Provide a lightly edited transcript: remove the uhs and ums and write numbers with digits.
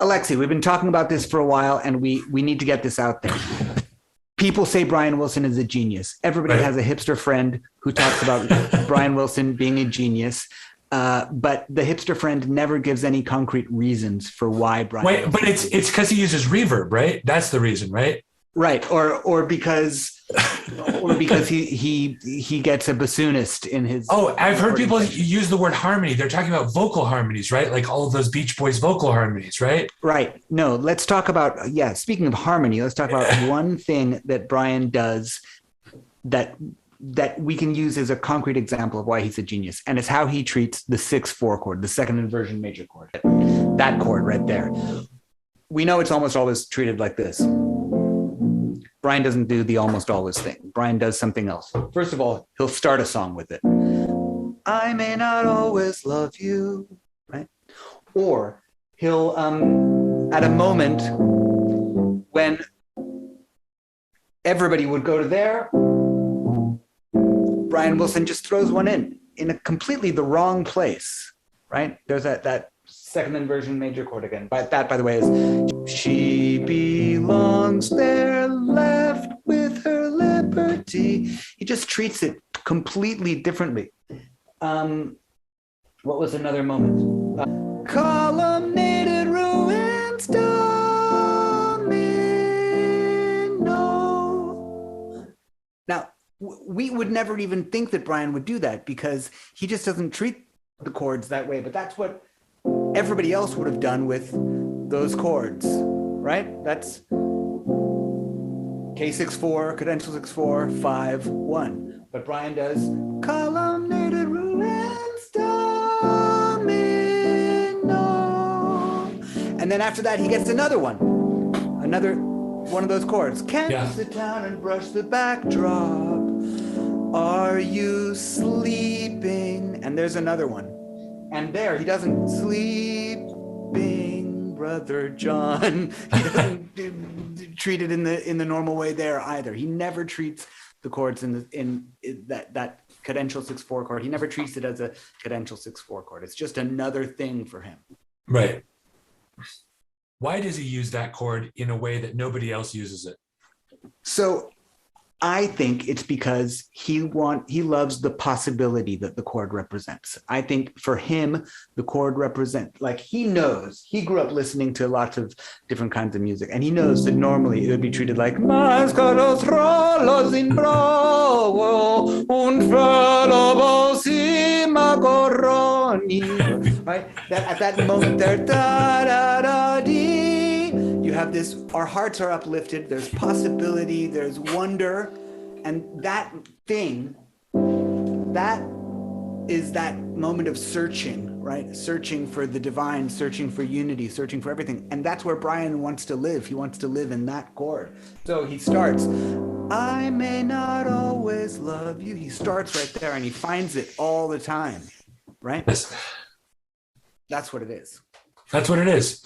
Alexi, we've been talking about this for a while, and we need to get this out there. People say Brian Wilson is a genius. Everybody has a hipster friend who talks about Brian Wilson being a genius. But the hipster friend never gives any concrete reasons for why Brian. Wait, but it's because he uses reverb, right? That's the reason, right? Right, or because he gets a bassoonist in his. Oh, I've heard people use the word harmony. They're talking about vocal harmonies, right? Like all of those Beach Boys vocal harmonies, right? Right. No, let's talk about speaking of harmony, let's talk about one thing that Brian does that we can use as a concrete example of why he's a genius, and it's how he treats the 6/4 chord, the second inversion major chord. That chord right there. We know it's almost always treated like this. Brian doesn't do the almost always thing. Brian does something else. First of all, he'll start a song with it. I may not always love you, right? Or he'll, at a moment when everybody would go to there, Brian Wilson just throws one in a completely the wrong place, right? There's that second inversion major chord again. But that, by the way, is she belongs there, left with her liberty. He just treats it completely differently. What was another moment? Columnated ruins domino. Now, we would never even think that Brian would do that because he just doesn't treat the chords that way. But that's what everybody else would have done with those chords, right? That's K6/4, cadential 6/4, 5/1. But Brian does columnated ruins domino. And then after that, he gets another one of those chords. Can't you sit down and brush the backdrop? Are you sleeping? And there's another one. And there, he doesn't sleeping, Brother John. He doesn't treat it in the normal way there either. He never treats the chords in that cadential 6/4 chord. He never treats it as a cadential 6/4 chord. It's just another thing for him. Right. Why does he use that chord in a way that nobody else uses it? So I think it's because he loves the possibility that the chord represents. I think for him, the chord represents, like he knows, he grew up listening to lots of different kinds of music, and he knows that normally it would be treated like right? That at that moment there, da da da dee. You have this, our hearts are uplifted, there's possibility, there's wonder, and that thing, that is that moment of searching, right? Searching for the divine, searching for unity, searching for everything. And that's where Brian wants to live. He wants to live in that chord. So he starts, I may not always love you. He starts right there and he finds it all the time, right? Yes. That's what it is. That's what it is.